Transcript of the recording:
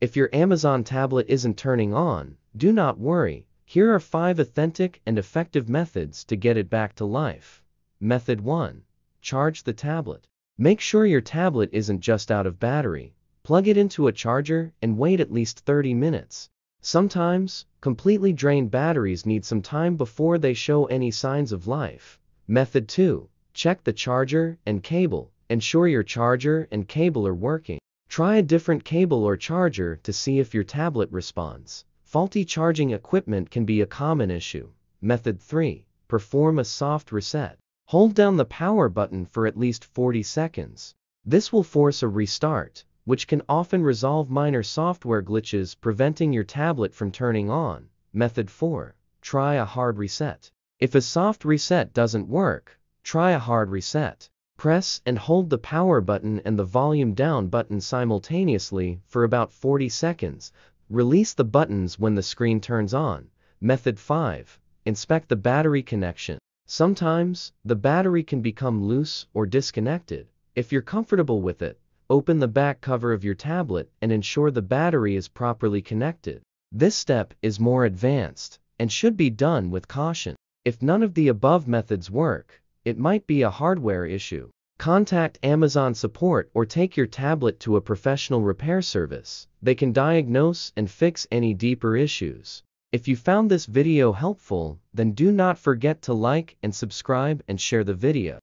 If your Amazon tablet isn't turning on, do not worry. Here are 5 authentic and effective methods to get it back to life. Method 1. Charge the tablet. Make sure your tablet isn't just out of battery. Plug it into a charger and wait at least 30 minutes. Sometimes, completely drained batteries need some time before they show any signs of life. Method 2. Check the charger and cable. Ensure your charger and cable are working. Try a different cable or charger to see if your tablet responds. Faulty charging equipment can be a common issue. Method 3. Perform a soft reset. Hold down the power button for at least 40 seconds. This will force a restart, which can often resolve minor software glitches preventing your tablet from turning on. Method 4. Try a hard reset. If a soft reset doesn't work, try a hard reset. Press and hold the power button and the volume down button simultaneously for about 40 seconds. Release the buttons when the screen turns on. Method 5. Inspect the battery connection. Sometimes, the battery can become loose or disconnected. If you're comfortable with it, open the back cover of your tablet and ensure the battery is properly connected. This step is more advanced and should be done with caution. If none of the above methods work, it might be a hardware issue. Contact Amazon support or take your tablet to a professional repair service. They can diagnose and fix any deeper issues. If you found this video helpful, then do not forget to like and subscribe and share the video.